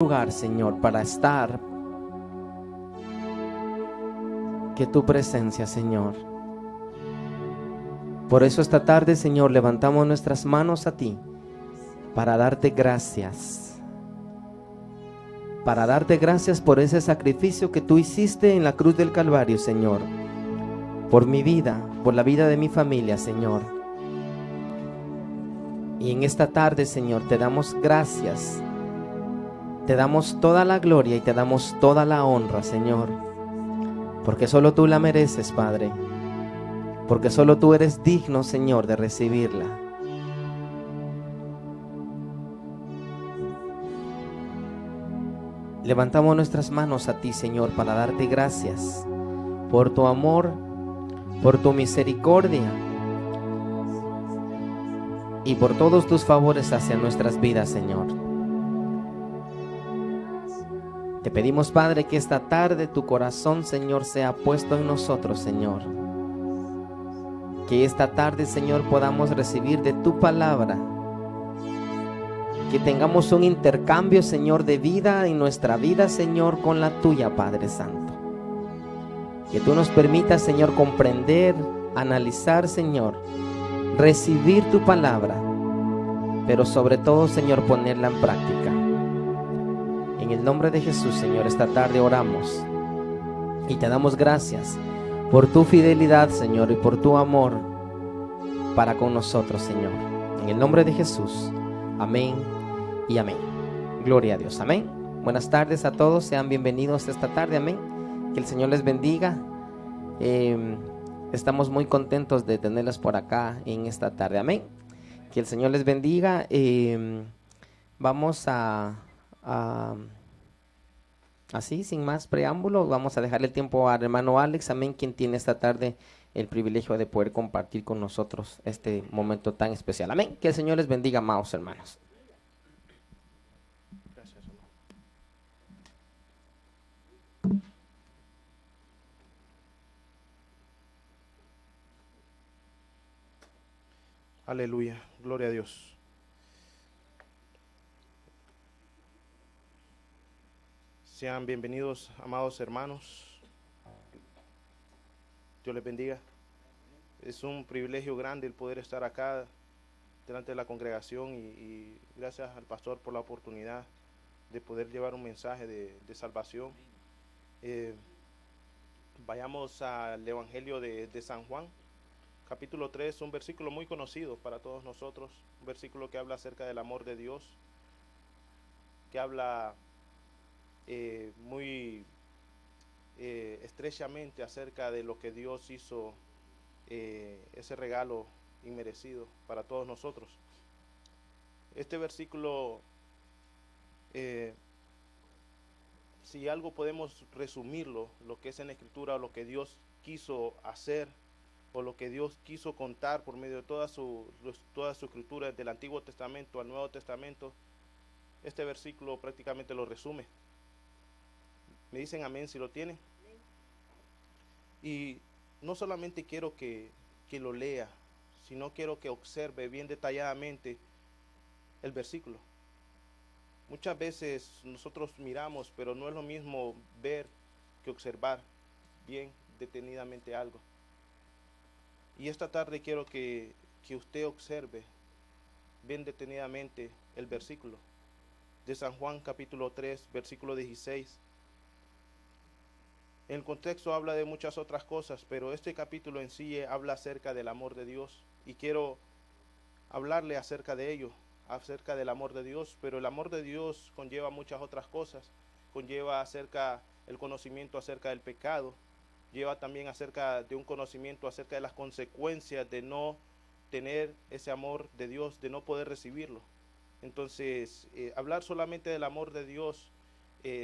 lugar, Señor, para estar que tu presencia, Señor. Por eso esta tarde, Señor, levantamos nuestras manos a ti para darte gracias. Para darte gracias por ese sacrificio que tú hiciste en la cruz del Calvario, Señor. Por mi vida, por la vida de mi familia, Señor. Y en esta tarde, Señor, te damos gracias. Te damos toda la gloria y te damos toda la honra, Señor. Porque solo tú la mereces, Padre. Porque solo tú eres digno, Señor, de recibirla. Levantamos nuestras manos a ti, Señor, para darte gracias por tu amor, por tu misericordia y por todos tus favores hacia nuestras vidas, Señor. Te pedimos, Padre, que esta tarde tu corazón, Señor, sea puesto en nosotros, Señor. Que esta tarde, Señor, podamos recibir de tu palabra. Que tengamos un intercambio, Señor, de vida en nuestra vida, Señor, con la tuya, Padre Santo. Que tú nos permitas, Señor, comprender, analizar, Señor, recibir tu palabra, pero sobre todo, Señor, ponerla en práctica. En el nombre de Jesús, Señor, esta tarde oramos y te damos gracias por tu fidelidad, Señor, y por tu amor para con nosotros, Señor. En el nombre de Jesús, amén y amén. Gloria a Dios, amén. Buenas tardes a todos, sean bienvenidos esta tarde, amén. Que el Señor les bendiga. Estamos muy contentos de tenerlos por acá en esta tarde, amén. Que el Señor les bendiga. Vamos así, sin más preámbulo, vamos a dejarle el tiempo al hermano Alex, amén, quien tiene esta tarde el privilegio de poder compartir con nosotros este momento tan especial, amén. Que el Señor les bendiga, amados hermanos. Gracias, hermano. Aleluya, gloria a Dios. Sean bienvenidos, amados hermanos. Dios les bendiga. Es un privilegio grande el poder estar acá delante de la congregación y gracias al pastor por la oportunidad de poder llevar un mensaje de salvación. Vayamos al Evangelio de San Juan, capítulo 3, un versículo muy conocido para todos nosotros, un versículo que habla acerca del amor de Dios, que habla muy estrechamente acerca de lo que Dios hizo, ese regalo inmerecido para todos nosotros. Este versículo, si algo podemos resumirlo, lo que es en la Escritura, o lo que Dios quiso hacer, o lo que Dios quiso contar por medio de toda su Escritura, del Antiguo Testamento al Nuevo Testamento, este versículo prácticamente lo resume. Me dicen amén si lo tienen. Y no solamente quiero que lo lea, sino quiero que observe bien detalladamente el versículo. Muchas veces nosotros miramos, pero no es lo mismo ver que observar bien detenidamente algo. Y esta tarde quiero que usted observe bien detenidamente el versículo de San Juan capítulo 3, versículo 16. El contexto habla de muchas otras cosas, pero este capítulo en sí habla acerca del amor de Dios. Y quiero hablarle acerca de ello, acerca del amor de Dios. Pero el amor de Dios conlleva muchas otras cosas. Conlleva el conocimiento acerca del pecado. Lleva también acerca de un conocimiento acerca de las consecuencias de no tener ese amor de Dios, de no poder recibirlo. Entonces, hablar solamente del amor de Dios,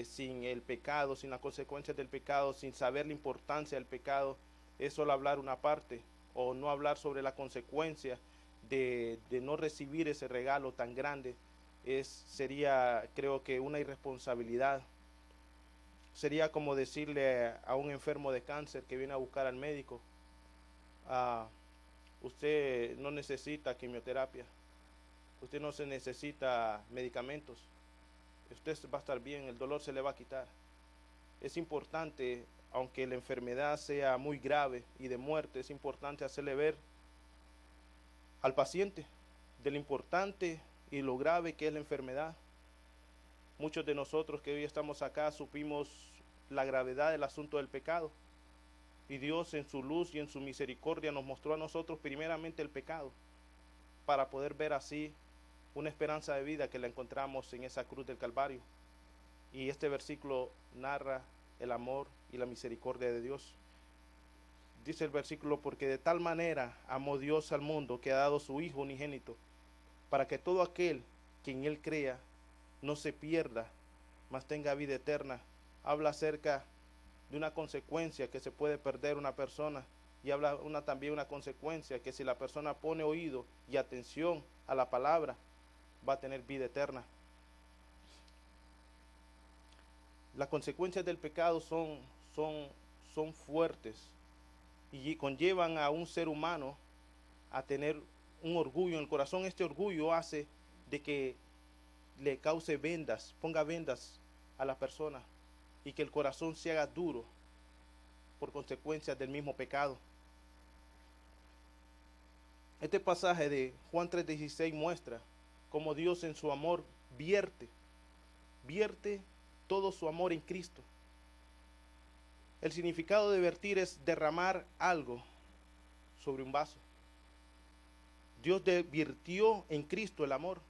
sin el pecado, sin las consecuencias del pecado, sin saber la importancia del pecado, es solo hablar una parte, o no hablar sobre la consecuencia de no recibir ese regalo tan grande. Sería, creo que, una irresponsabilidad. Sería como decirle a un enfermo de cáncer que viene a buscar al médico: usted no necesita quimioterapia, usted no se necesita medicamentos, usted va a estar bien, el dolor se le va a quitar. Es importante, aunque la enfermedad sea muy grave y de muerte, es importante hacerle ver al paciente de lo importante y lo grave que es la enfermedad. Muchos de nosotros que hoy estamos acá supimos la gravedad del asunto del pecado. Y Dios en su luz y en su misericordia nos mostró a nosotros primeramente el pecado, para poder ver así una esperanza de vida que la encontramos en esa cruz del Calvario. Y este versículo narra el amor y la misericordia de Dios. Dice el versículo: porque de tal manera amó Dios al mundo que ha dado su Hijo unigénito, para que todo aquel que en Él crea no se pierda, mas tenga vida eterna. Habla acerca de una consecuencia que se puede perder una persona, y habla también una consecuencia que si la persona pone oído y atención a la palabra, va a tener vida eterna. Las consecuencias del pecado son fuertes y conllevan a un ser humano a tener un orgullo en el corazón. Este orgullo hace de que le cause vendas, ponga vendas a la persona, y que el corazón se haga duro por consecuencias del mismo pecado. Este pasaje de Juan 3:16 muestra cómo Dios en su amor vierte todo su amor en Cristo. El significado de vertir es derramar algo sobre un vaso. Dios virtió en Cristo el amor,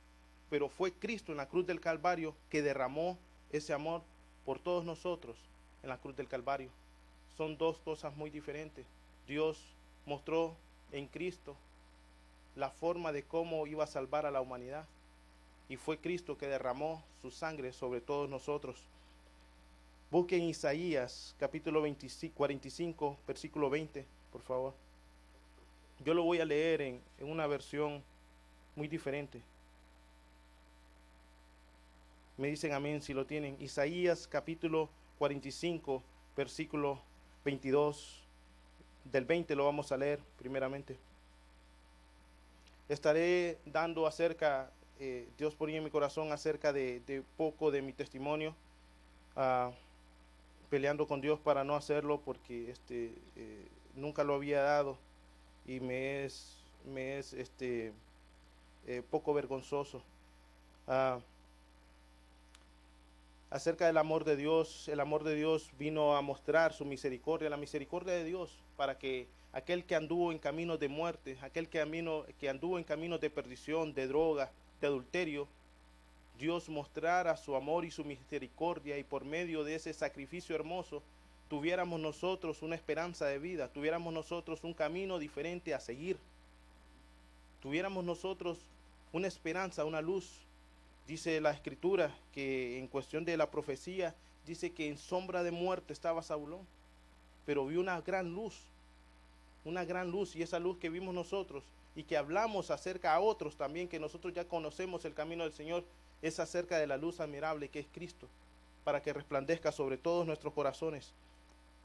pero fue Cristo en la cruz del Calvario que derramó ese amor por todos nosotros en la cruz del Calvario. Son dos cosas muy diferentes. Dios mostró en Cristo la forma de cómo iba a salvar a la humanidad, y fue Cristo que derramó su sangre sobre todos nosotros. Busquen Isaías capítulo 45, versículo 20, por favor. Yo lo voy a leer en una versión muy diferente. Me dicen amén si lo tienen. Isaías capítulo 45, versículo 22. Del 20 lo vamos a leer primeramente. Estaré dando acerca, Dios ponía en mi corazón acerca de poco de mi testimonio, peleando con Dios para no hacerlo porque nunca lo había dado, y me es poco vergonzoso. Acerca del amor de Dios. El amor de Dios vino a mostrar su misericordia, la misericordia de Dios, para que aquel que anduvo en caminos de muerte, aquel que anduvo en caminos de perdición, de droga, de adulterio, Dios mostrara su amor y su misericordia, y por medio de ese sacrificio hermoso tuviéramos nosotros una esperanza de vida, tuviéramos nosotros un camino diferente a seguir, tuviéramos nosotros una esperanza, una luz. Dice la Escritura que en cuestión de la profecía, dice que en sombra de muerte estaba Saulón, pero vio una gran luz, y esa luz que vimos nosotros y que hablamos acerca a otros también, que nosotros ya conocemos el camino del Señor, es acerca de la luz admirable que es Cristo, para que resplandezca sobre todos nuestros corazones.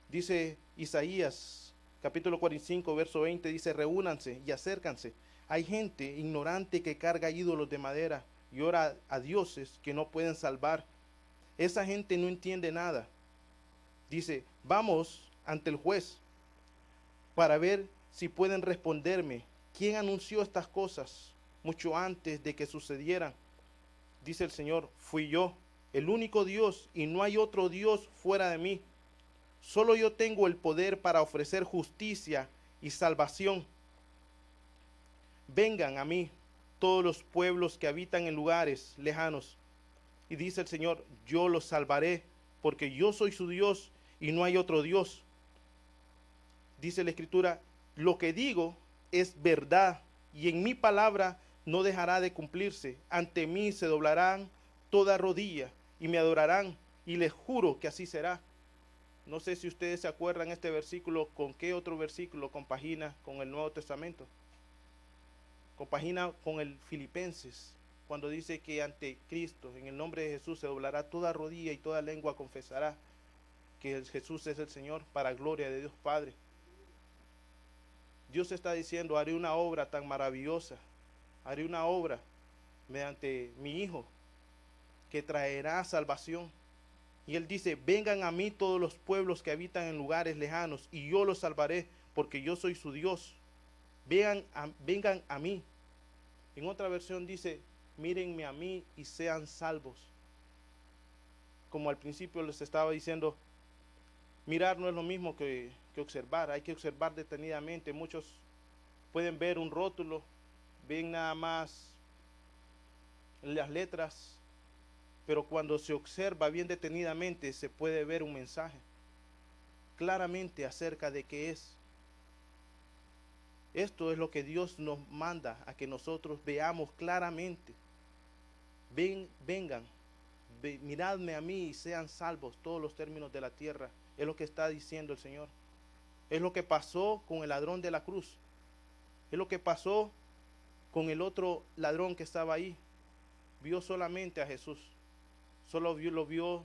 Dice Isaías capítulo 45, verso 20, dice: reúnanse y acércanse. Hay gente ignorante que carga ídolos de madera y ora a dioses que no pueden salvar. Esa gente no entiende nada. Dice: vamos ante el juez para ver si pueden responderme. ¿Quién anunció estas cosas mucho antes de que sucedieran? Dice el Señor: fui yo, el único Dios, y no hay otro Dios fuera de mí. Solo yo tengo el poder para ofrecer justicia y salvación. Vengan a mí todos los pueblos que habitan en lugares lejanos. Y dice el Señor: yo los salvaré, porque yo soy su Dios y no hay otro Dios. Dice la Escritura: lo que digo es verdad, y en mi palabra no dejará de cumplirse. Ante mí se doblarán toda rodilla y me adorarán, y les juro que así será. No sé si ustedes se acuerdan este versículo, con qué otro versículo compagina con el Nuevo Testamento. Compagina con el Filipenses, cuando dice que ante Cristo, en el nombre de Jesús, se doblará toda rodilla y toda lengua confesará que Jesús es el Señor, para gloria de Dios Padre. Dios está diciendo: haré una obra tan maravillosa, haré una obra mediante mi Hijo, que traerá salvación. Y Él dice, vengan a mí todos los pueblos que habitan en lugares lejanos, y yo los salvaré, porque yo soy su Dios. Vengan a mí. En otra versión dice, mírenme a mí y sean salvos. Como al principio les estaba diciendo, mirar no es lo mismo que observar, hay que observar detenidamente. Muchos pueden ver un rótulo, ven nada más las letras, pero cuando se observa bien detenidamente se puede ver un mensaje claramente acerca de qué es. Esto es lo que Dios nos manda, a que nosotros veamos claramente. Vengan, miradme a mí y sean salvos todos los términos de la tierra. Es lo que está diciendo el Señor. Es lo que pasó con el ladrón de la cruz. Es lo que pasó con el otro ladrón que estaba ahí. Vio solamente a Jesús. Lo vio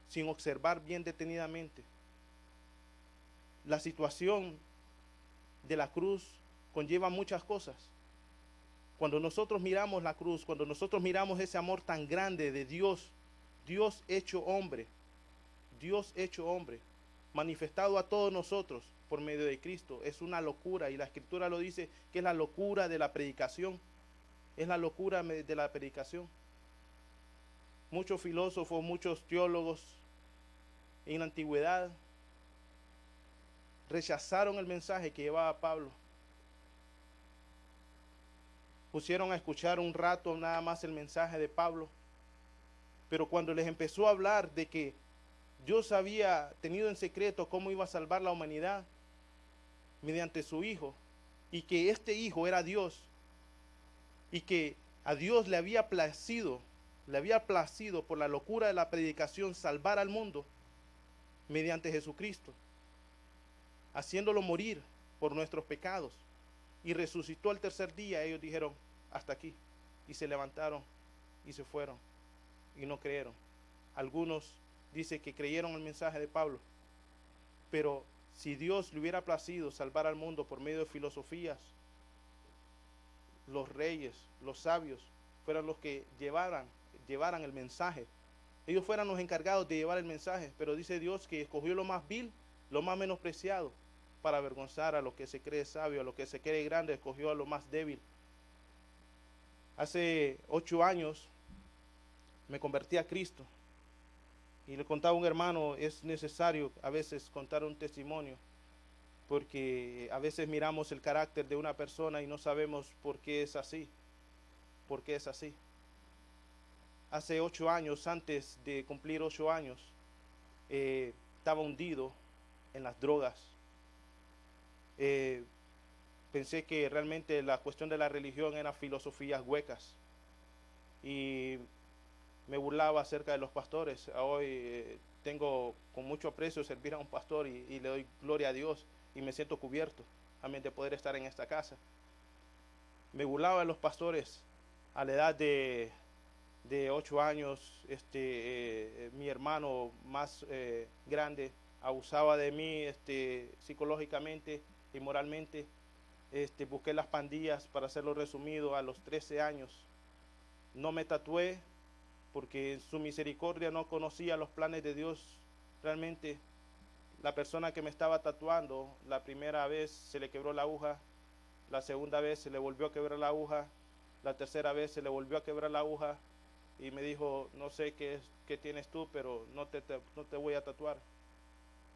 sin observar bien detenidamente. La situación de la cruz conlleva muchas cosas. Cuando nosotros miramos la cruz, cuando nosotros miramos ese amor tan grande de Dios, Dios hecho hombre, manifestado a todos nosotros por medio de Cristo, es una locura, y la Escritura lo dice, que es la locura de la predicación. Es la locura de la predicación. Muchos filósofos, muchos teólogos en la antigüedad rechazaron el mensaje que llevaba Pablo. Pusieron a escuchar un rato nada más el mensaje de Pablo, pero cuando les empezó a hablar de que Dios había tenido en secreto cómo iba a salvar la humanidad mediante su Hijo, y que este Hijo era Dios, y que a Dios le había placido por la locura de la predicación salvar al mundo mediante Jesucristo, haciéndolo morir por nuestros pecados, y resucitó al tercer día, ellos dijeron, hasta aquí, y se levantaron y se fueron, y no creyeron. Algunos dicen que creyeron el mensaje de Pablo, pero si Dios le hubiera placido salvar al mundo por medio de filosofías, los reyes, los sabios, fueran los que llevaran el mensaje. Ellos fueran los encargados de llevar el mensaje, pero dice Dios que escogió lo más vil, lo más menospreciado, para avergonzar a lo que se cree sabio, a lo que se cree grande, escogió a lo más débil. Hace 8 años me convertí a Cristo, y le contaba a un hermano, es necesario a veces contar un testimonio, porque a veces miramos el carácter de una persona y no sabemos por qué es así. Hace 8 años, antes de cumplir 8 años, estaba hundido en las drogas. Pensé que realmente la cuestión de la religión eran filosofías huecas, y me burlaba acerca de los pastores. Hoy tengo con mucho aprecio servir a un pastor, y le doy gloria a Dios, y me siento cubierto, amén, de poder estar en esta casa. Me burlaba de los pastores. A la edad de 8 años, mi hermano más grande abusaba de mí psicológicamente y moralmente. Busqué las pandillas, para hacerlo resumido, a los 13 años. No me tatué porque en su misericordia no conocía los planes de Dios. Realmente la persona que me estaba tatuando, la primera vez se le quebró la aguja, la segunda vez se le volvió a quebrar la aguja, la tercera vez se le volvió a quebrar la aguja, y me dijo, no sé qué tienes tú, pero no te voy a tatuar.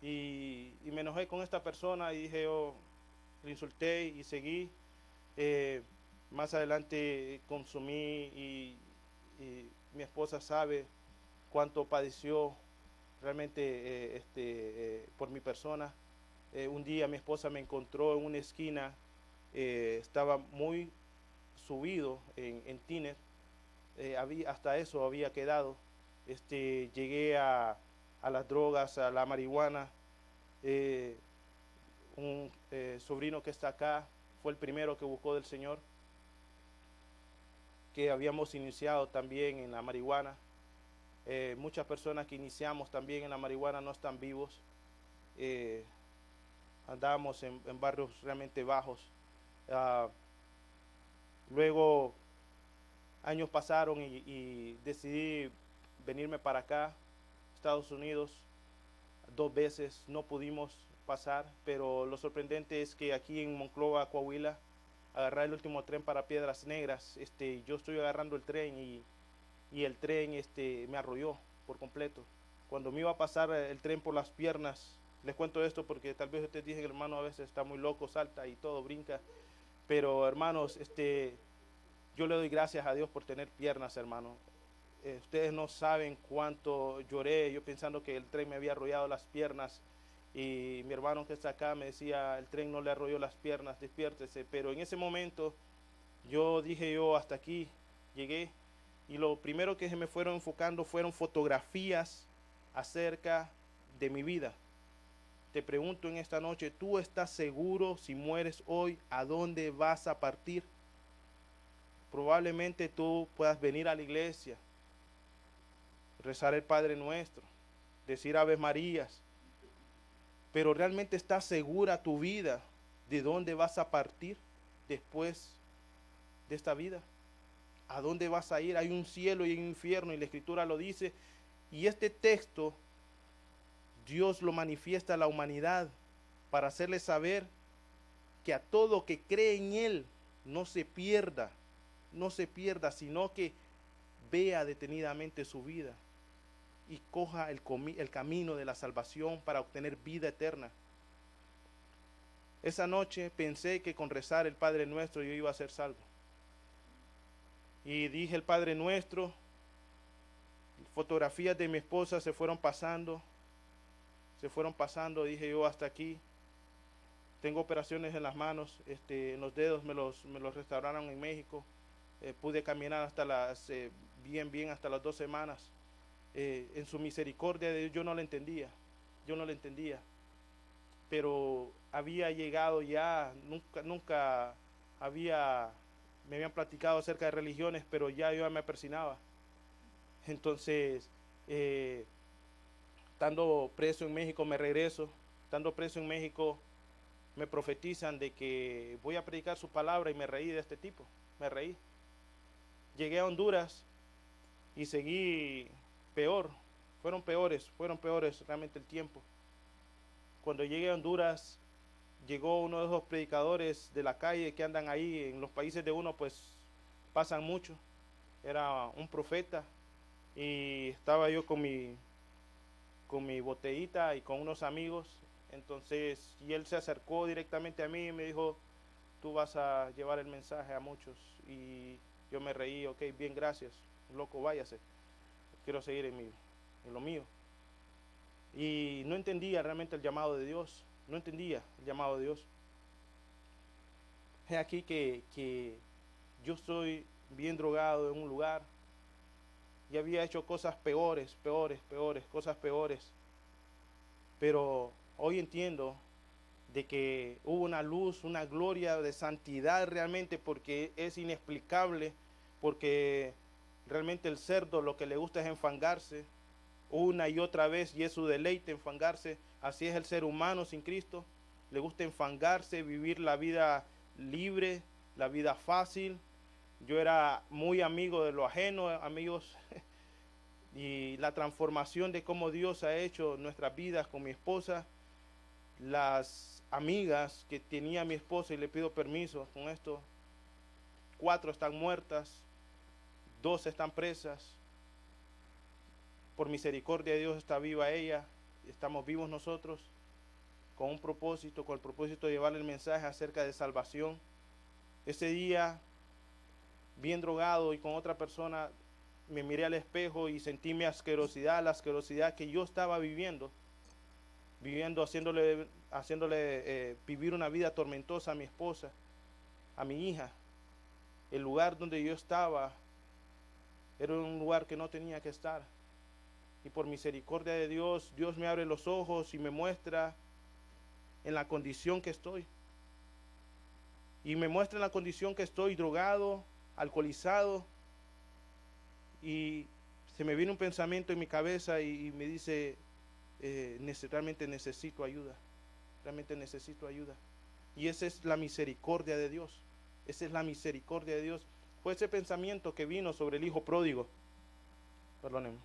Y me enojé con esta persona, y dije, le insulté y seguí. Más adelante consumí, y mi esposa sabe cuánto padeció realmente por mi persona. Un día mi esposa me encontró en una esquina, estaba muy subido en tiner, hasta eso había quedado. Llegué a las drogas, a la marihuana. Un sobrino que está acá fue el primero que buscó del Señor, que habíamos iniciado también en la marihuana. Muchas personas que iniciamos también en la marihuana no están vivos. Andábamos en barrios realmente bajos. Luego años pasaron, y decidí venirme para acá, Estados Unidos, 2 veces, no pudimos pasar, pero lo sorprendente es que aquí en Monclova, Coahuila, agarrar el último tren para Piedras Negras, yo estoy agarrando el tren y el tren me arrolló por completo. Cuando me iba a pasar el tren por las piernas, les cuento esto porque tal vez ustedes dicen que el hermano a veces está muy loco, salta y todo, brinca, pero hermanos, yo le doy gracias a Dios por tener piernas, hermano. Ustedes no saben cuánto lloré, yo pensando que el tren me había arrollado las piernas, y mi hermano que está acá me decía, el tren no le arrolló las piernas, despiértese. Pero en ese momento yo dije, yo hasta aquí llegué, y lo primero que se me fueron enfocando fueron fotografías acerca de mi vida. Te pregunto en esta noche, ¿tú estás seguro si mueres hoy a dónde vas a partir? Probablemente tú puedas venir a la iglesia, rezar el Padre Nuestro, decir Aves Marías, pero ¿realmente estás segura tu vida de dónde vas a partir después de esta vida? ¿A dónde vas a ir? Hay un cielo y un infierno, y la Escritura lo dice, y este texto Dios lo manifiesta a la humanidad para hacerle saber que a todo que cree en Él no se pierda, sino que vea detenidamente su vida y coja el camino de la salvación para obtener vida eterna. Esa noche pensé que con rezar el Padre Nuestro yo iba a ser salvo. Y dije el Padre Nuestro, fotografías de mi esposa se fueron pasando, dije yo hasta aquí. Tengo operaciones en las manos, en los dedos me los restauraron en México. Pude caminar hasta bien hasta las 2 semanas. En su misericordia de Dios yo no lo entendía, pero había llegado ya, nunca me habían platicado acerca de religiones, pero ya yo me persinaba. Entonces, estando preso en México me regreso, estando preso en México me profetizan de que voy a predicar su palabra, y me reí de este tipo, me reí. Llegué a Honduras y seguí peor, fueron peores realmente el tiempo. Cuando llegué a Honduras, llegó uno de esos predicadores de la calle que andan ahí en los países de uno, pues pasan mucho. Era un profeta, y estaba yo con mi botellita y con unos amigos. Entonces, y él se acercó directamente a mí y me dijo, tú vas a llevar el mensaje a muchos. Y yo me reí, ok, bien, gracias, loco, váyase, quiero seguir en lo mío. Y no entendía realmente el llamado de Dios, Es aquí que yo estoy bien drogado en un lugar, y había hecho cosas peores, cosas peores. Pero hoy entiendo de que hubo una luz, una gloria de santidad realmente, porque es inexplicable, porque realmente el cerdo lo que le gusta es enfangarse una y otra vez, y es su deleite enfangarse. Así es el ser humano sin Cristo, le gusta enfangarse, vivir la vida libre, la vida fácil. Yo era muy amigo de lo ajeno, amigos, y la transformación de cómo Dios ha hecho nuestras vidas con mi esposa, las amigas que tenía mi esposa, y le pido permiso con esto, 4 están muertas, 2 están presas. Por misericordia de Dios está viva ella, estamos vivos nosotros, con el propósito de llevarle el mensaje acerca de salvación. Ese día, bien drogado y con otra persona, me miré al espejo y sentí mi asquerosidad, la asquerosidad que yo estaba viviendo, haciéndole vivir una vida tormentosa a mi esposa, a mi hija. El lugar donde yo estaba era un lugar que no tenía que estar. Y por misericordia de Dios, Dios me abre los ojos y me muestra en la condición que estoy. Y me muestra en la condición que estoy, drogado, alcoholizado. Y se me viene un pensamiento en mi cabeza y me dice, realmente necesito ayuda. Y esa es la misericordia de Dios. Fue ese pensamiento que vino sobre el hijo pródigo. Perdónenme.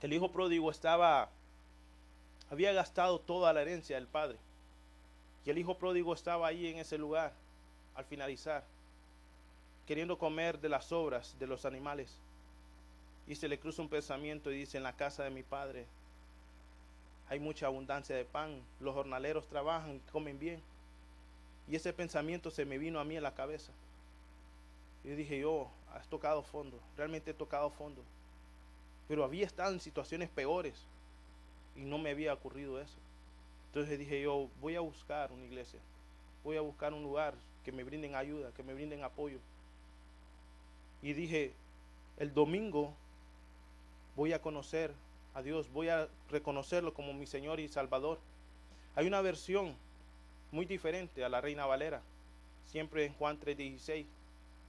El hijo pródigo había gastado toda la herencia del padre. Y el hijo pródigo estaba ahí en ese lugar, al finalizar, queriendo comer de las sobras de los animales. Y se le cruza un pensamiento y dice: en la casa de mi padre hay mucha abundancia de pan, los jornaleros trabajan y comen bien. Y ese pensamiento se me vino a mí en la cabeza. Y dije: has tocado fondo, realmente he tocado fondo. Pero había estado en situaciones peores y no me había ocurrido eso. Entonces dije yo: voy a buscar una iglesia, voy a buscar un lugar que me brinden ayuda, que me brinden apoyo. Y dije: el domingo voy a conocer a Dios, voy a reconocerlo como mi Señor y Salvador. Hay una versión muy diferente a la Reina Valera, siempre en Juan 3:16,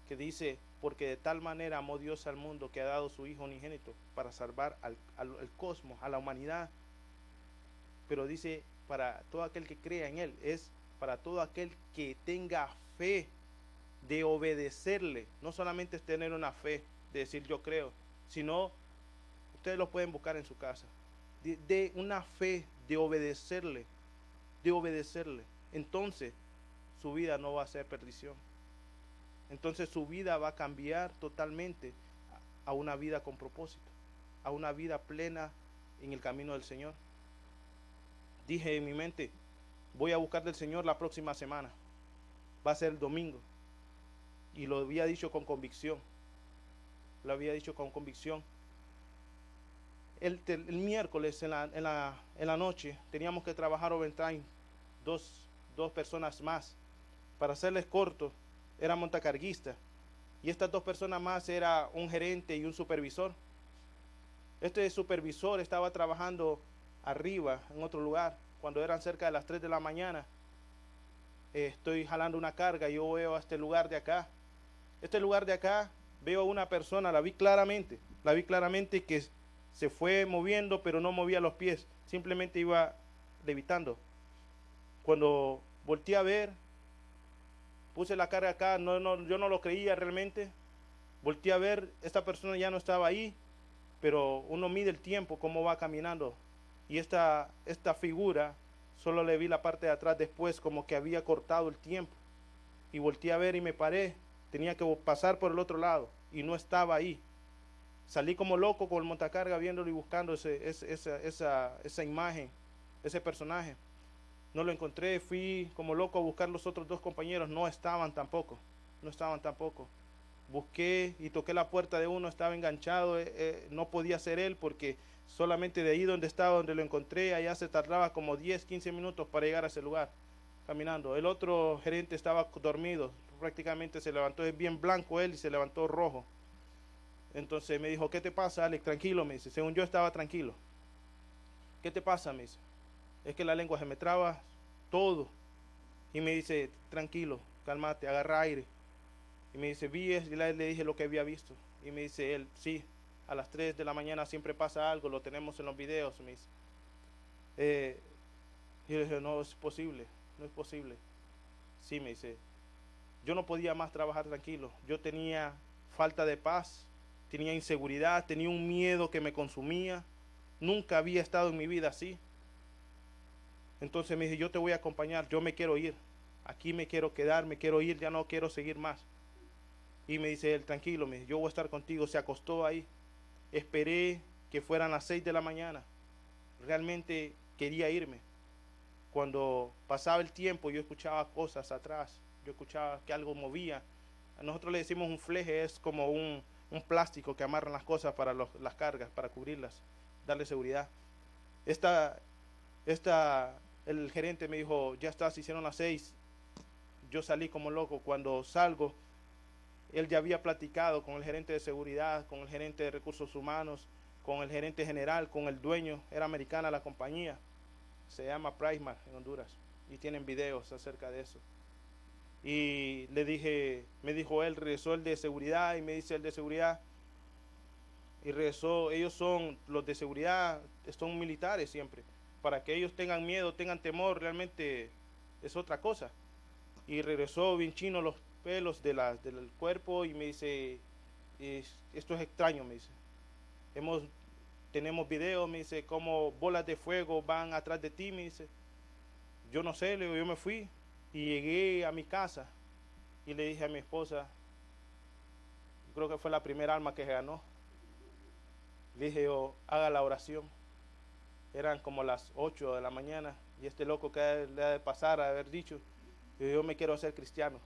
que dice: porque de tal manera amó Dios al mundo que ha dado su Hijo unigénito para salvar al cosmos, a la humanidad. Pero dice: para todo aquel que crea en Él, es para todo aquel que tenga fe de obedecerle. No solamente es tener una fe de decir yo creo, sino, ustedes lo pueden buscar en su casa, de una fe de obedecerle, entonces su vida no va a ser perdición. Entonces su vida va a cambiar totalmente a una vida con propósito, a una vida plena en el camino del Señor. Dije en mi mente: voy a buscar del Señor la próxima semana, va a ser el domingo. Y lo había dicho con convicción, El miércoles en la noche teníamos que trabajar overtime, dos personas más. Para hacerles corto, era montacarguista, y estas dos personas más era un gerente y un supervisor. Este supervisor estaba trabajando arriba en otro lugar. Cuando eran cerca de las 3 de la mañana, estoy jalando una carga y yo veo a este lugar de acá, veo a una persona, la vi claramente que se fue moviendo, pero no movía los pies, simplemente iba levitando. Cuando volteé a ver, puse la carga acá, yo no lo creía realmente. Volteé a ver, esta persona ya no estaba ahí, pero uno mide el tiempo, cómo va caminando. Y esta figura, solo le vi la parte de atrás después, como que había cortado el tiempo. Y volteé a ver y me paré, tenía que pasar por el otro lado, y no estaba ahí. Salí como loco con el montacarga viéndolo y buscando esa imagen, ese personaje. No lo encontré, fui como loco a buscar los otros dos compañeros, no estaban tampoco. Busqué y toqué la puerta de uno, estaba enganchado, no podía ser él porque solamente de ahí donde estaba, donde lo encontré, allá se tardaba como 10, 15 minutos para llegar a ese lugar, caminando. El otro gerente estaba dormido, prácticamente se levantó, es bien blanco él y se levantó rojo. Entonces me dijo: ¿qué te pasa, Alex? Tranquilo, me dice. Según yo estaba tranquilo. ¿Qué te pasa? Me dice. Es que la lengua se me traba todo. Y me dice: tranquilo, cálmate, agarra aire. Y me dice: y le dije lo que había visto. Y me dice él: sí, a las 3 de la mañana siempre pasa algo, lo tenemos en los videos. Me dice. Y yo le dije: no es posible. Sí, me dice. Yo no podía más trabajar tranquilo. Yo tenía falta de paz, tenía inseguridad, tenía un miedo que me consumía. Nunca había estado en mi vida así. Entonces me dije: yo te voy a acompañar, yo me quiero ir. Aquí me quiero quedar, me quiero ir, ya no quiero seguir más. Y me dice él: tranquilo, me dice, yo voy a estar contigo. Se acostó ahí. Esperé que fueran las 6 de la mañana. Realmente quería irme. Cuando pasaba el tiempo, yo escuchaba cosas atrás. Yo escuchaba que algo movía. Nosotros le decimos un fleje, es como un plástico que amarran las cosas para las cargas, para cubrirlas, darle seguridad. El gerente me dijo: ya está, se hicieron las 6. Yo salí como loco. Cuando salgo, él ya había platicado con el gerente de seguridad, con el gerente de recursos humanos, con el gerente general, con el dueño. Era americana la compañía, se llama Prismar en Honduras, y tienen videos acerca de eso. Y le dije, me dijo él, regresó el de seguridad, y me dice el de seguridad, y regresó, ellos son, los de seguridad, son militares siempre, para que ellos tengan miedo, tengan temor, realmente es otra cosa. Y regresó bien chino los pelos del cuerpo, y me dice: esto es extraño, me dice. tenemos videos, me dice, como bolas de fuego van atrás de ti, me dice. Yo no sé, le digo, yo me fui y llegué a mi casa y le dije a mi esposa, creo que fue la primera alma que se ganó. Le dije yo, haga la oración. Eran como las 8 de la mañana y este loco que le ha de pasar a haber dicho, yo me quiero hacer cristiano.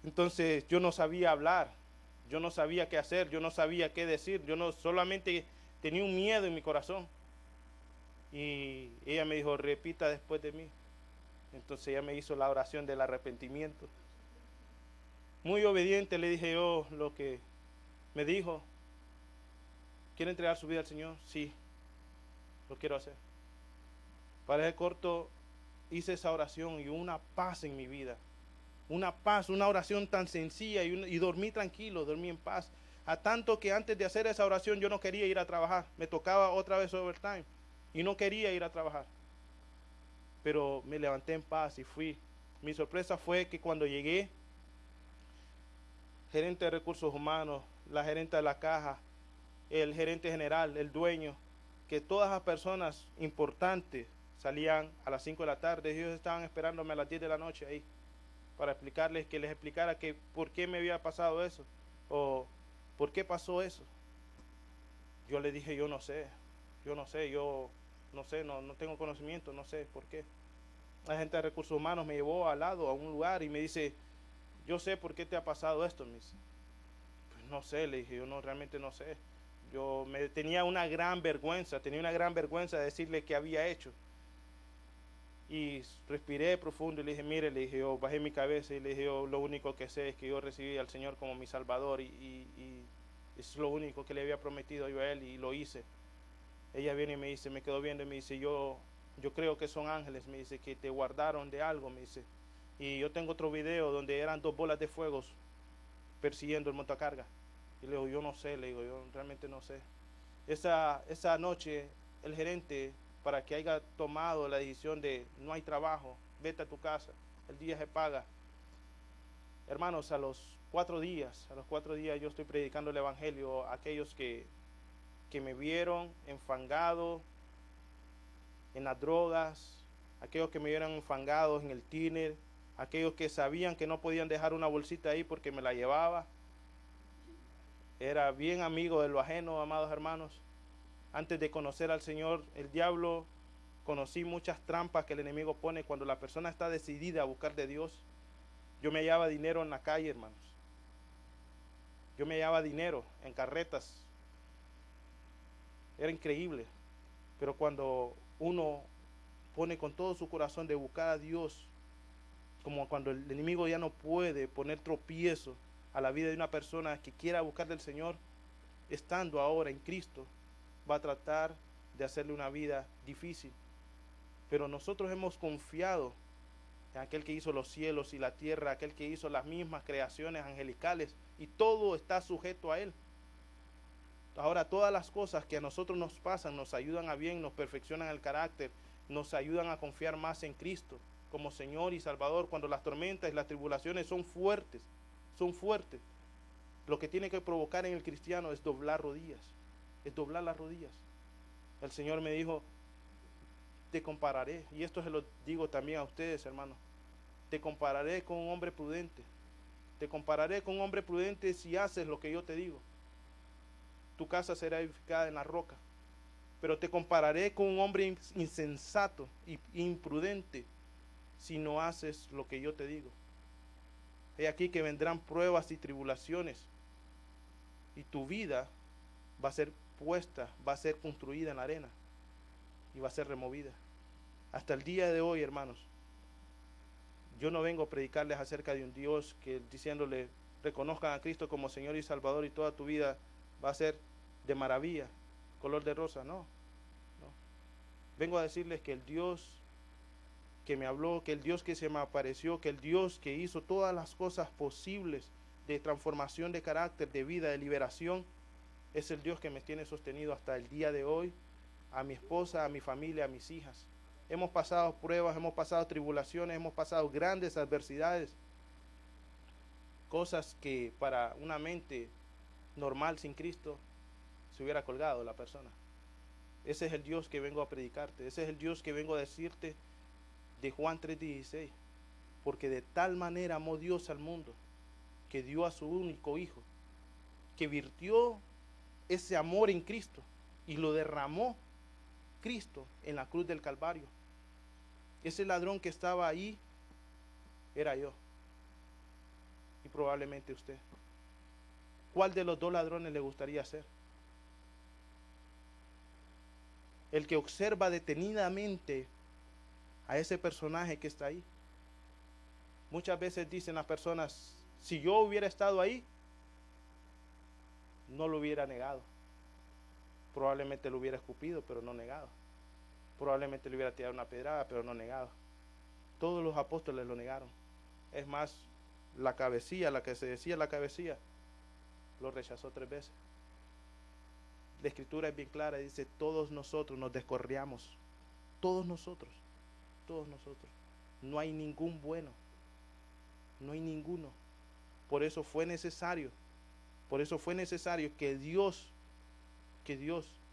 Entonces yo no sabía hablar, yo no sabía qué hacer, yo no sabía qué decir, yo no solamente tenía un miedo en mi corazón. Y ella me dijo, repita después de mí. Entonces ella me hizo la oración del arrepentimiento. Muy obediente le dije yo lo que me dijo. ¿Quiere entregar su vida al Señor? Sí, lo quiero hacer. Para el corto, hice esa oración y una paz en mi vida. Una paz, una oración tan sencilla y dormí tranquilo, dormí en paz. A tanto que antes de hacer esa oración yo no quería ir a trabajar. Me tocaba otra vez overtime y no quería ir a trabajar. Pero me levanté en paz y fui. Mi sorpresa fue que cuando llegué, gerente de recursos humanos, la gerente de la caja, el gerente general, el dueño, que todas las personas importantes salían a las 5 de la tarde. Ellos estaban esperándome a las 10 de la noche ahí para explicarles, que les explicara que por qué me había pasado eso o por qué pasó eso. Yo le dije, yo no sé, no tengo conocimiento, no sé por qué. La gente de recursos humanos me llevó al lado a un lugar y me dice, yo sé por qué te ha pasado esto, me dice. Pues no sé, le dije, yo no, realmente no sé. Tenía una gran vergüenza de decirle qué había hecho. Y respiré profundo y le dije, mire, le dije yo, bajé mi cabeza y le dije yo, lo único que sé es que yo recibí al Señor como mi Salvador y es lo único que le había prometido yo a Él y lo hice. Ella viene y me dice, me quedó viendo y me dice, yo creo que son ángeles, me dice, que te guardaron de algo, me dice. Y yo tengo otro video donde eran 2 bolas de fuego persiguiendo el montacarga. Y le digo, yo no sé, le digo, yo realmente no sé. Esa noche el gerente, para que haya tomado la decisión de no hay trabajo, vete a tu casa, el día se paga. Hermanos, a los 4 días yo estoy predicando el evangelio a aquellos que me vieron enfangado en las drogas, aquellos que me vieron enfangados en el tiner, aquellos que sabían que no podían dejar una bolsita ahí porque me la llevaba. Era bien amigo de lo ajeno, amados hermanos. Antes de conocer al Señor, el diablo, conocí muchas trampas que el enemigo pone cuando la persona está decidida a buscar de Dios. Yo me hallaba dinero en la calle, hermanos. Yo me hallaba dinero en carretas. Era increíble. Pero cuando uno pone con todo su corazón de buscar a Dios, como cuando el enemigo ya no puede poner tropiezo a la vida de una persona que quiera buscar del Señor, estando ahora en Cristo, va a tratar de hacerle una vida difícil. Pero nosotros hemos confiado en aquel que hizo los cielos y la tierra, aquel que hizo las mismas creaciones angelicales, y todo está sujeto a Él. Ahora todas las cosas que a nosotros nos pasan nos ayudan a bien, nos perfeccionan el carácter, nos ayudan a confiar más en Cristo como Señor y Salvador. Cuando las tormentas y las tribulaciones son fuertes, lo que tiene que provocar en el cristiano es doblar rodillas, es doblar las rodillas. El Señor me dijo, te compararé, y esto se lo digo también a ustedes, hermanos, te compararé con un hombre prudente, te compararé con un hombre prudente si haces lo que yo te digo. Tu casa será edificada en la roca, pero te compararé con un hombre insensato e imprudente si no haces lo que yo te digo. He aquí que vendrán pruebas y tribulaciones, y tu vida va a ser puesta, va a ser construida en la arena y va a ser removida. Hasta el día de hoy, hermanos, yo no vengo a predicarles acerca de un Dios que diciéndole reconozcan a Cristo como Señor y Salvador y toda tu vida va a ser de maravilla, color de rosa. No. Vengo a decirles que el Dios que me habló, que el Dios que se me apareció, que el Dios que hizo todas las cosas posibles de transformación de carácter, de vida, de liberación, es el Dios que me tiene sostenido hasta el día de hoy, a mi esposa, a mi familia, a mis hijas. Hemos pasado pruebas, hemos pasado tribulaciones, hemos pasado grandes adversidades, cosas que para una mente normal sin Cristo se hubiera colgado la persona. Ese es el Dios que vengo a predicarte. Ese es el Dios que vengo a decirte de Juan 3:16. Porque de tal manera amó Dios al mundo, que dio a su único Hijo, que virtió ese amor en Cristo y lo derramó Cristo en la cruz del Calvario. Ese ladrón que estaba ahí era yo y probablemente usted. ¿Cuál de los dos ladrones le gustaría ser? El que observa detenidamente a ese personaje que está ahí. Muchas veces dicen las personas, si yo hubiera estado ahí, no lo hubiera negado. Probablemente lo hubiera escupido, pero no negado. Probablemente le hubiera tirado una pedrada, pero no negado. Todos los apóstoles lo negaron. Es más, la cabecilla, la que se decía la cabecilla, lo rechazó 3 veces. La escritura es bien clara, dice, todos nosotros nos descorriamos. Todos nosotros. Todos nosotros. No hay ningún bueno. No hay ninguno. Por eso fue necesario que Dios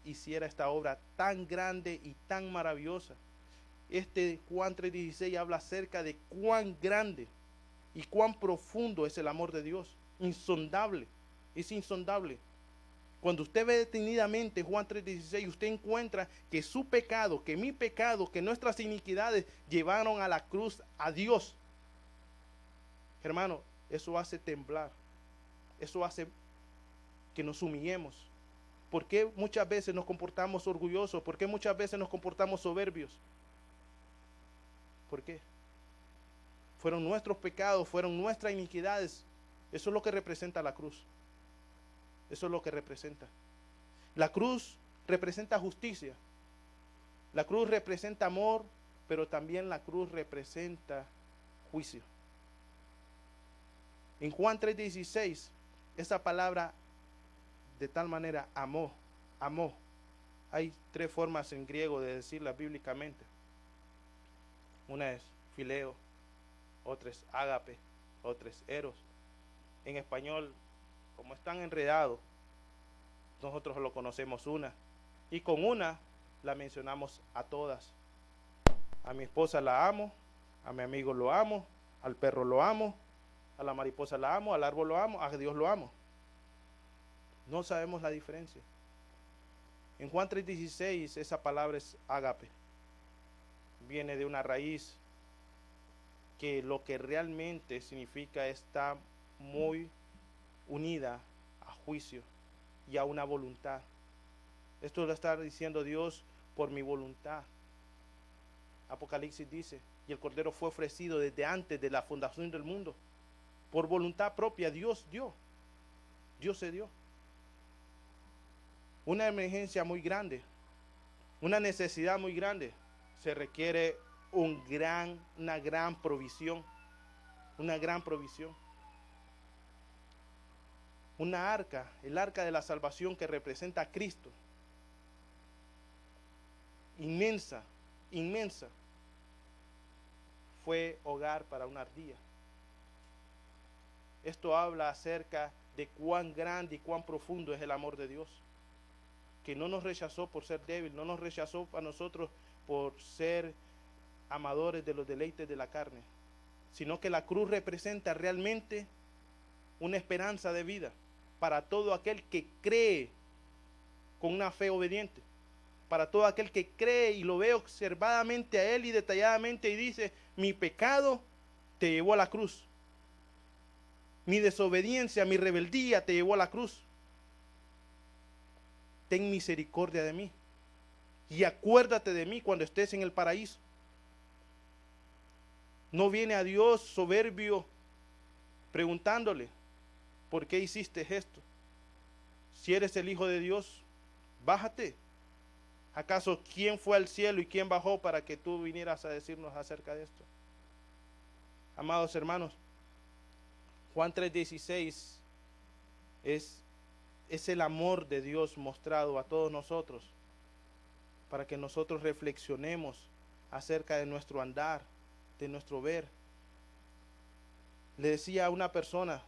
hiciera esta obra tan grande y tan maravillosa. Juan 3:16 habla acerca de cuán grande y cuán profundo es el amor de Dios. Insondable, es insondable. Cuando usted ve detenidamente Juan 3:16, usted encuentra que su pecado, que mi pecado, que nuestras iniquidades llevaron a la cruz a Dios. Hermano, eso hace temblar, eso hace que nos humillemos. ¿Por qué muchas veces nos comportamos orgullosos? ¿Por qué muchas veces nos comportamos soberbios? ¿Por qué? Fueron nuestros pecados, fueron nuestras iniquidades. Eso es lo que representa la cruz. Eso es lo que representa. La cruz representa justicia. La cruz representa amor, pero también la cruz representa juicio. En Juan 3:16, esa palabra de tal manera amó. Hay 3 formas en griego de decirla bíblicamente. Una es fileo, otra es ágape, otra es eros. En español, como están enredados, nosotros lo conocemos una. Y con una la mencionamos a todas. A mi esposa la amo, a mi amigo lo amo, al perro lo amo, a la mariposa la amo, al árbol lo amo, a Dios lo amo. No sabemos la diferencia. En Juan 3:16 esa palabra es ágape. Viene de una raíz que lo que realmente significa está muy unida a juicio y a una voluntad. Esto lo está diciendo Dios por mi voluntad. Apocalipsis dice, y el Cordero fue ofrecido desde antes de la fundación del mundo. Por voluntad propia Dios dio. Dios se dio. Una emergencia muy grande, una necesidad muy grande, se requiere una gran provisión. Una gran provisión. Una arca, el arca de la salvación que representa a Cristo. Inmensa, inmensa. Fue hogar para una ardilla. Esto habla acerca de cuán grande y cuán profundo es el amor de Dios. Que no nos rechazó por ser débil, no nos rechazó a nosotros por ser amadores de los deleites de la carne, sino que la cruz representa realmente una esperanza de vida para todo aquel que cree con una fe obediente, para todo aquel que cree y lo ve observadamente a Él y detalladamente y dice, mi pecado te llevó a la cruz, mi desobediencia, mi rebeldía te llevó a la cruz. Ten misericordia de mí y acuérdate de mí cuando estés en el paraíso. No viene a Dios soberbio preguntándole, ¿por qué hiciste esto? Si eres el Hijo de Dios, bájate. ¿Acaso quién fue al cielo y quién bajó para que tú vinieras a decirnos acerca de esto? Amados hermanos, Juan 3:16 es el amor de Dios mostrado a todos nosotros para que nosotros reflexionemos acerca de nuestro andar, de nuestro ver. Le decía a una persona,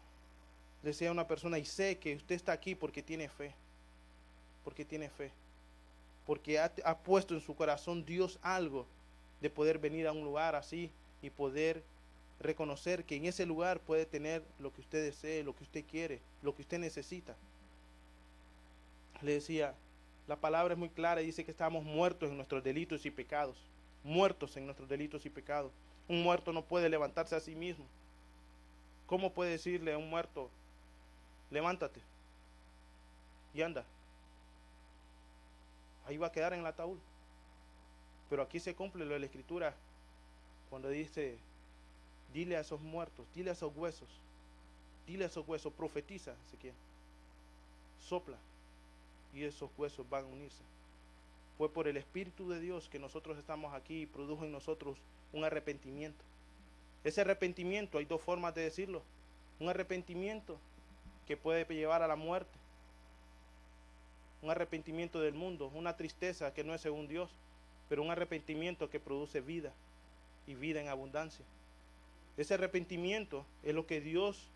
y sé que usted está aquí porque tiene fe. Porque tiene fe. Porque ha puesto en su corazón Dios algo de poder venir a un lugar así y poder reconocer que en ese lugar puede tener lo que usted desee, lo que usted quiere, lo que usted necesita. Le decía, la palabra es muy clara y dice que estamos muertos en nuestros delitos y pecados. Muertos en nuestros delitos y pecados. Un muerto no puede levantarse a sí mismo. ¿Cómo puede decirle a un muerto, levántate y anda? Ahí va a quedar en el ataúd. Pero aquí se cumple lo de la Escritura cuando dice, dile a esos muertos, dile a esos huesos, profetiza, Ezequiel, sopla, y esos huesos van a unirse. Fue por el Espíritu de Dios que nosotros estamos aquí y produjo en nosotros un arrepentimiento. Ese arrepentimiento, hay dos formas de decirlo. Un arrepentimiento que puede llevar a la muerte. Un arrepentimiento del mundo, una tristeza que no es según Dios, pero un arrepentimiento que produce vida y vida en abundancia. Ese arrepentimiento es lo que Dios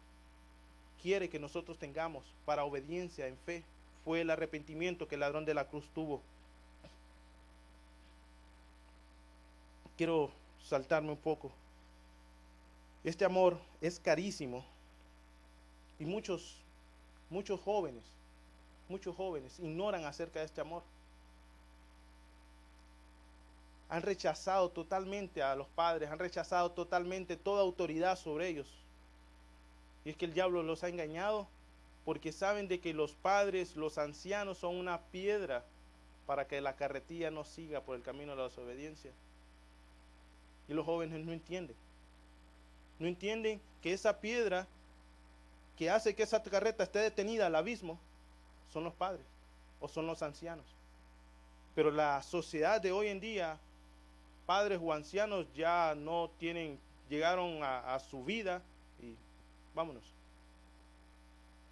quiere que nosotros tengamos para obediencia en fe. Fue el arrepentimiento que el ladrón de la cruz tuvo. Quiero saltarme un poco. Este amor es carísimo y muchos jóvenes ignoran acerca de este amor. Han rechazado totalmente a los padres, han rechazado totalmente toda autoridad sobre ellos. Y es que el diablo los ha engañado porque saben de que los padres, los ancianos son una piedra para que la carretilla no siga por el camino de la desobediencia. Y los jóvenes no entienden. No entienden que esa piedra que hace que esa carreta esté detenida al abismo son los padres o son los ancianos. Pero la sociedad de hoy en día, padres o ancianos ya no tienen, llegaron a su vida y vámonos.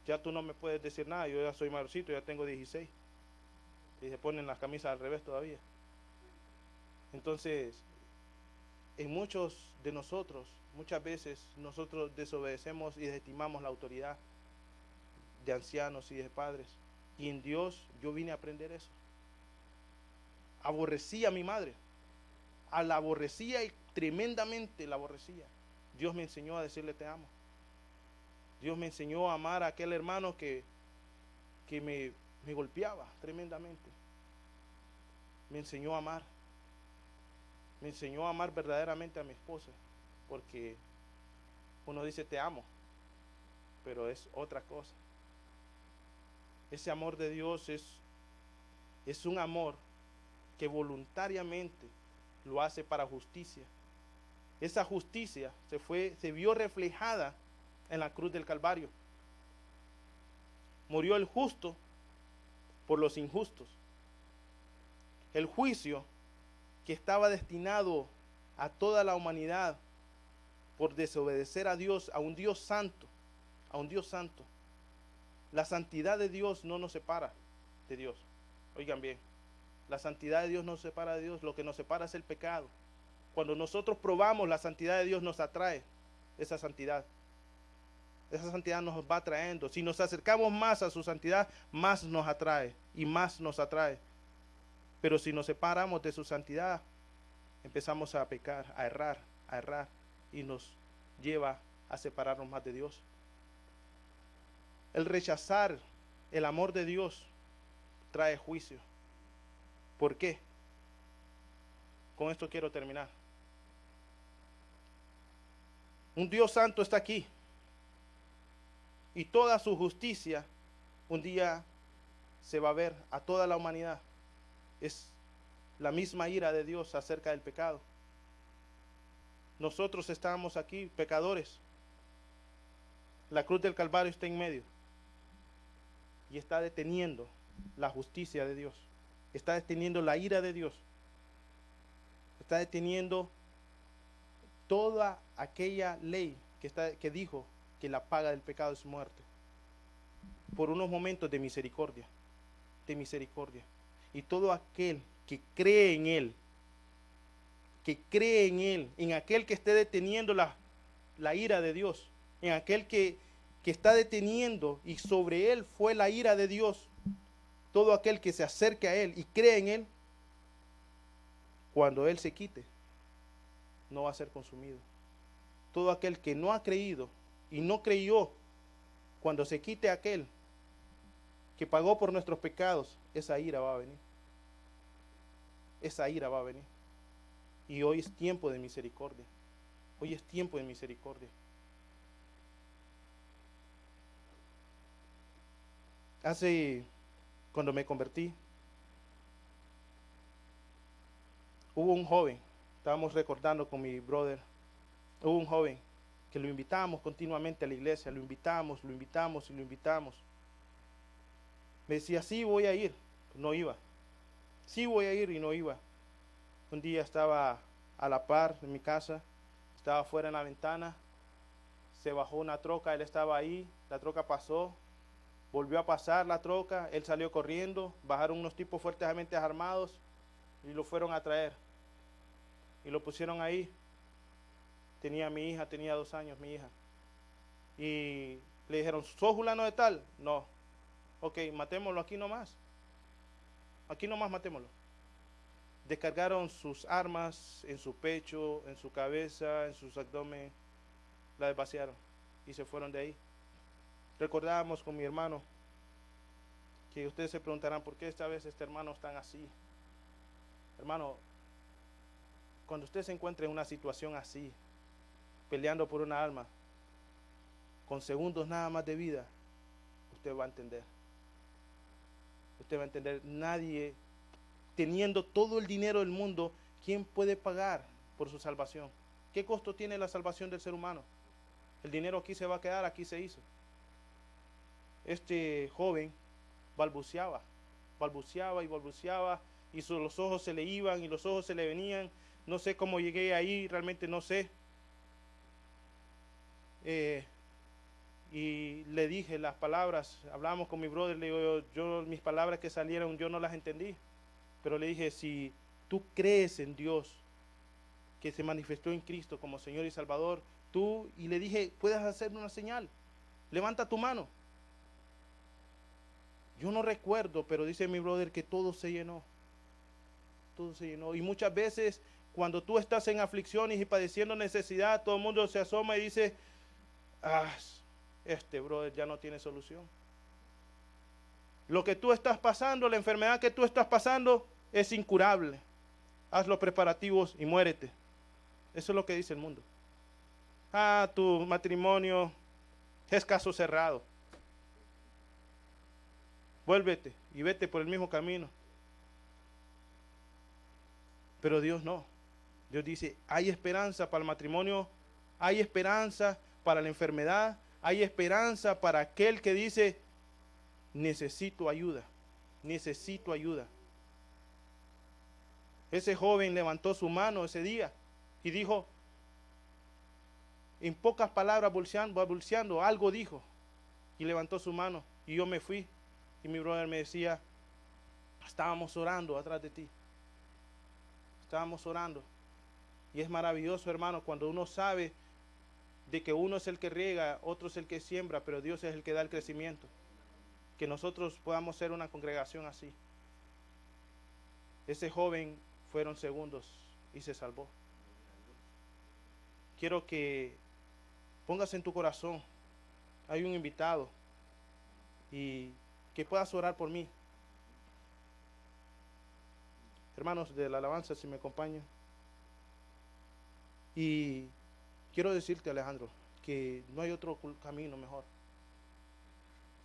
Ya tú no me puedes decir nada, yo ya soy mayorcito, ya tengo 16. Y se ponen las camisas al revés todavía. Entonces, en muchos de nosotros, muchas veces nosotros desobedecemos y desestimamos la autoridad de ancianos y de padres. Y en Dios yo vine a aprender eso. Aborrecí a mi madre. La aborrecía y tremendamente la aborrecía. Dios me enseñó a decirle te amo. Dios me enseñó a amar a aquel hermano que me golpeaba tremendamente. Me enseñó a amar. Me enseñó a amar verdaderamente a mi esposa. Porque uno dice te amo, pero es otra cosa. Ese amor de Dios es un amor que voluntariamente lo hace para justicia. Esa justicia se vio reflejada en la cruz del Calvario. Murió el justo por los injustos. El juicio que estaba destinado a toda la humanidad por desobedecer a Dios, a un Dios santo, a un Dios santo. La santidad de Dios no nos separa de Dios. Oigan bien, la santidad de Dios no nos separa de Dios, lo que nos separa es el pecado. Cuando nosotros probamos la santidad de Dios nos atrae esa santidad. Esa santidad nos va atrayendo. Si nos acercamos más a su santidad, más nos atrae y más nos atrae. Pero si nos separamos de su santidad, empezamos a pecar, a errar y nos lleva a separarnos más de Dios. El rechazar el amor de Dios trae juicio. ¿Por qué? Con esto quiero terminar. Un Dios santo está aquí y toda su justicia un día se va a ver a toda la humanidad. Es la misma ira de Dios acerca del pecado. Nosotros estamos aquí pecadores. La cruz del Calvario está en medio y está deteniendo la justicia de Dios. Está deteniendo la ira de Dios. Está deteniendo toda aquella ley que dijo que la paga del pecado es muerte. Por unos momentos de misericordia. De misericordia. Y todo aquel que cree en Él, en aquel que esté deteniendo la ira de Dios, en aquel que está deteniendo y sobre Él fue la ira de Dios, todo aquel que se acerque a Él y cree en Él, cuando Él se quite, no va a ser consumido. Todo aquel que no ha creído y no creyó, cuando se quite aquel que pagó por nuestros pecados, esa ira va a venir. Esa ira va a venir. Y hoy es tiempo de misericordia. Hoy es tiempo de misericordia. Cuando me convertí, hubo un joven, estábamos recordando con mi brother, hubo un joven que lo invitábamos continuamente a la iglesia, lo invitamos y lo invitamos. Me decía, sí voy a ir, no iba. Sí voy a ir y no iba. Un día estaba a la par en mi casa, estaba afuera en la ventana, se bajó una troca, él estaba ahí, la troca pasó, volvió a pasar la troca, él salió corriendo, bajaron unos tipos fuertemente armados y lo fueron a traer. Y lo pusieron ahí. Tenía mi hija, tenía 2 años mi hija. Y le dijeron, ¿sos fulano de tal? No. Ok, matémoslo aquí nomás. Aquí nomás matémoslo. Descargaron sus armas en su pecho, en su cabeza, en sus abdomen. La desvaciaron y se fueron de ahí. Recordábamos con mi hermano, que ustedes se preguntarán, ¿por qué esta vez este hermano está así? Hermano, cuando usted se encuentra en una situación así, peleando por una alma, con segundos nada más de vida, usted va a entender. Usted va a entender, nadie, teniendo todo el dinero del mundo, ¿quién puede pagar por su salvación? ¿Qué costo tiene la salvación del ser humano? El dinero aquí se va a quedar, aquí se hizo. Este joven balbuceaba y los ojos se le iban y los ojos se le venían. No sé cómo llegué ahí, realmente no sé. Y le dije las palabras, hablamos con mi brother, le digo, yo mis palabras que salieron yo no las entendí, pero le dije, si tú crees en Dios, que se manifestó en Cristo como Señor y Salvador, y le dije, puedes hacer una señal, levanta tu mano. Yo no recuerdo, pero dice mi brother que todo se llenó. Todo se llenó. Y muchas veces cuando tú estás en aflicciones y padeciendo necesidad, todo el mundo se asoma y dice, este brother ya no tiene solución. Lo que tú estás pasando, la enfermedad que tú estás pasando es incurable. Haz los preparativos y muérete. Eso es lo que dice el mundo. Tu matrimonio es caso cerrado. Vuélvete y vete por el mismo camino. Pero Dios no. Dios dice, hay esperanza para el matrimonio, hay esperanza para la enfermedad, hay esperanza para aquel que dice, necesito ayuda, necesito ayuda. Ese joven levantó su mano ese día y dijo, en pocas palabras, balbuceando, algo dijo, y levantó su mano, y yo me fui, y mi brother me decía, estábamos orando atrás de ti, estábamos orando. Y es maravilloso, hermano, cuando uno sabe de que uno es el que riega, otro es el que siembra, pero Dios es el que da el crecimiento. Que nosotros podamos ser una congregación así. Ese joven fueron segundos y se salvó. Quiero que pongas en tu corazón, hay un invitado, y que puedas orar por mí. Hermanos de la alabanza, si me acompañan. Y quiero decirte, Alejandro, que no hay otro camino mejor.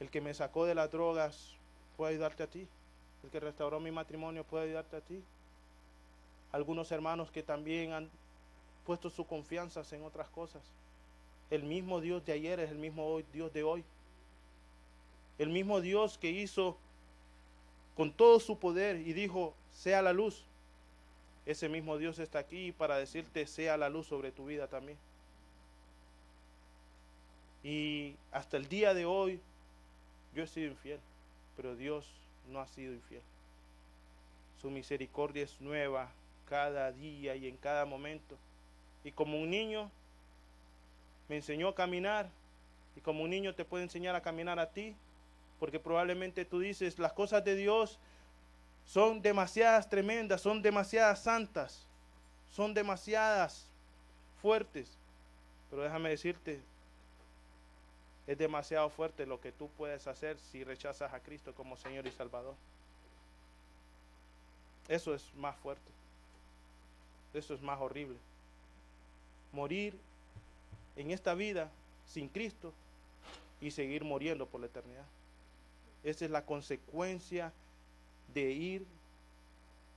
El que me sacó de las drogas puede ayudarte a ti. El que restauró mi matrimonio puede ayudarte a ti. Algunos hermanos que también han puesto su confianza en otras cosas. El mismo Dios de ayer es el mismo Dios de hoy. El mismo Dios que hizo con todo su poder y dijo, sea la luz. Ese mismo Dios está aquí para decirte, sea la luz sobre tu vida también. Y hasta el día de hoy, yo he sido infiel, pero Dios no ha sido infiel. Su misericordia es nueva cada día y en cada momento. Y como un niño me enseñó a caminar, y como un niño te puede enseñar a caminar a ti, Porque probablemente tú dices, las cosas de Dios son demasiadas tremendas, son demasiadas santas, son demasiadas fuertes. Pero déjame decirte, es demasiado fuerte lo que tú puedes hacer si rechazas a Cristo como Señor y Salvador. Eso es más fuerte. Eso es más horrible. Morir en esta vida sin Cristo y seguir muriendo por la eternidad. Esa es la consecuencia de ir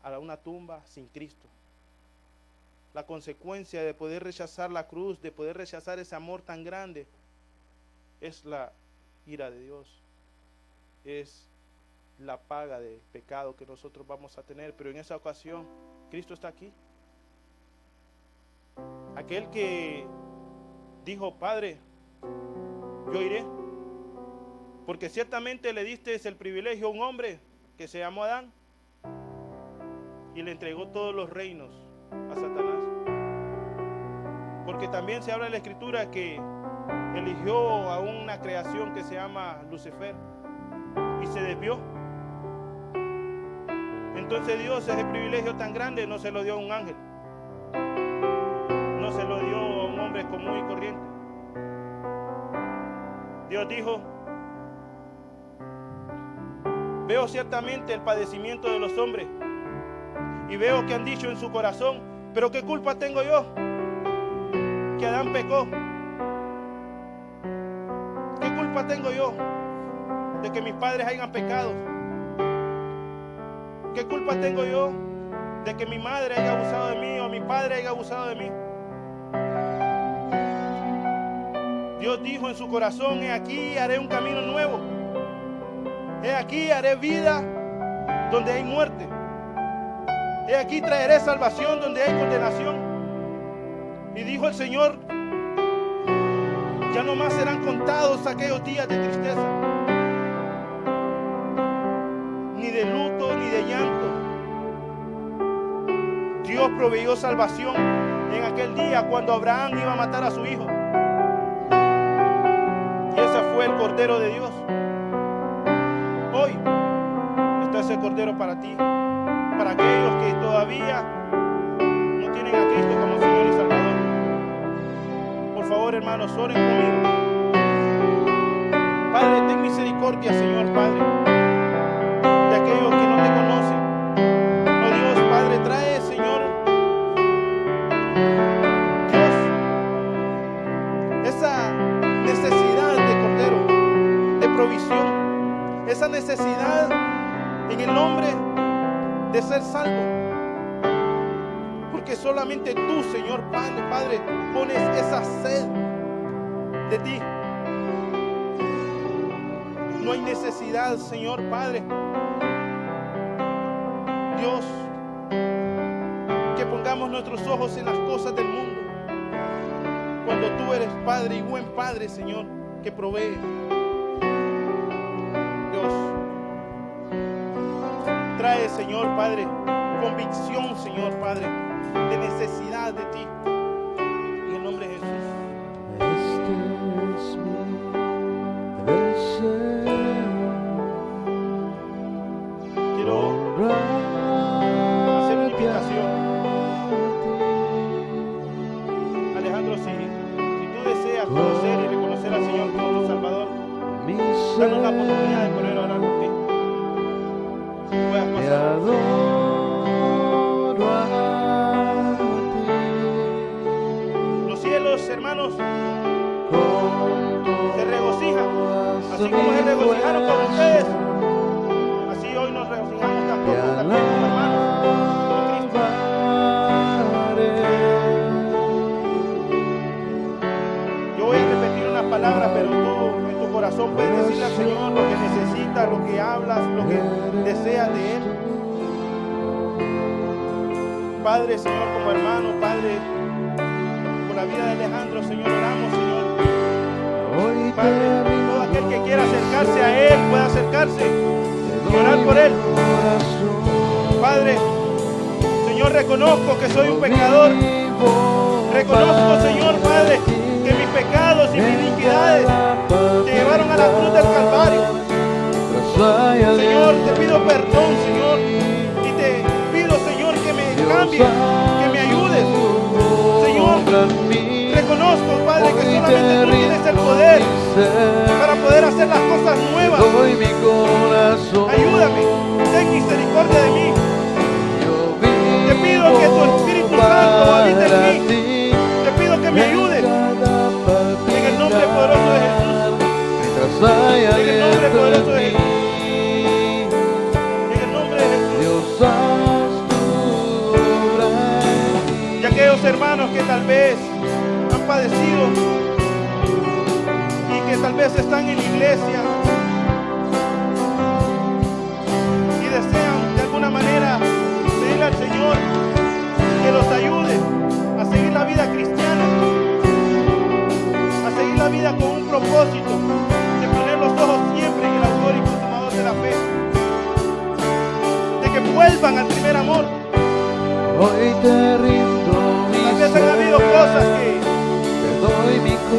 a una tumba sin Cristo. La consecuencia de poder rechazar la cruz, de poder rechazar ese amor tan grande, es la ira de Dios. Es la paga del pecado que nosotros vamos a tener. Pero en esa ocasión, Cristo está aquí. Aquel que dijo, Padre, yo iré, porque ciertamente le diste el privilegio a un hombre que se llamó Adán y le entregó todos los reinos a Satanás. Porque también se habla en la Escritura que eligió a una creación que se llama Lucifer y se desvió. Entonces Dios, ese privilegio tan grande, no se lo dio a un ángel, no se lo dio a un hombre común y corriente. Dios dijo, veo ciertamente el padecimiento de los hombres y veo que han dicho en su corazón, pero ¿qué culpa tengo yo? Que Adán pecó. ¿Qué culpa tengo yo de que mis padres hayan pecado? ¿Qué culpa tengo yo de que mi madre haya abusado de mí o mi padre haya abusado de mí? Dios dijo en su corazón, he aquí haré un camino nuevo. He aquí haré vida donde hay muerte. He aquí traeré salvación donde hay condenación. Y dijo el Señor, ya no más serán contados aquellos días de tristeza, ni de luto, ni de llanto. Dios proveyó salvación en aquel día cuando Abraham iba a matar a su hijo. Y ese fue el Cordero de Dios. Hoy está ese Cordero para ti, para aquellos que todavía no tienen a Cristo como Señor y Salvador. Por favor, hermanos, oren conmigo. Padre, ten misericordia, Señor Padre, de aquellos que no te conocen. Oh Dios, Padre, trae, Señor, Dios, esa necesidad de Cordero, de provisión, esa necesidad en el nombre de ser salvo. Porque solamente tú, Señor Padre, pones esa sed de ti. No hay necesidad, Señor Padre, Dios, que pongamos nuestros ojos en las cosas del mundo, cuando tú eres Padre y buen Padre, Señor, que provee. Dios, trae, Señor Padre, convicción, Señor Padre, de necesidad de ti. En el nombre de Jesús. Este es mi deseo. Quiero hacer una invitación. Alejandro, si tú deseas conocer y reconocer al Señor como tu Salvador, danos la oportunidad de poder orar por ti. Puedas Te pasar. adoro a ti. Los cielos, hermanos, Con se regocijan. Así toda como se mi regocijaron con fuerza, ustedes, así hoy nos regocijamos te también como hermanos de Cristo. alabaré. Yo voy a repetir unas palabras, pero tú en tu corazón puedes decirle al Señor lo que necesitas, lo que hablas, lo que deseas de Él. Padre, Señor, como hermano, Padre, por la vida de Alejandro, Señor, oramos, Señor. Hoy te Padre, todo aquel que quiera acercarse a Él, puede acercarse y orar por Él. Padre, Señor, reconozco que soy un pecador. Reconozco, Señor, Padre, que mis pecados y mis iniquidades te llevaron a la cruz del Calvario. hay aliento. Señor, te pido perdón, Señor. Y te pido, Señor, que me cambies, que me ayudes. Señor, reconozco, Padre, que solamente tú tienes el poder para poder hacer las cosas nuevas. Doy mi corazón. Ayúdame, ten misericordia de mí. Yo Te pido que tu Espíritu Santo habite en mí. Te pido que me ayudes. En el nombre poderoso de Jesús. En el nombre poderoso de Jesús. En el nombre de Jesús. Dios, haz tu obra. Y aquellos hermanos que tal vez han padecido y que tal vez están en la iglesia y desean de alguna manera pedirle al Señor que los ayude a seguir la vida cristiana, a seguir la vida con un propósito de poner los ojos siempre en el autor y consumador de la fe, de que vuelvan al primer amor. Hoy te rindo mi Tal vez han habido cosas que te doy mi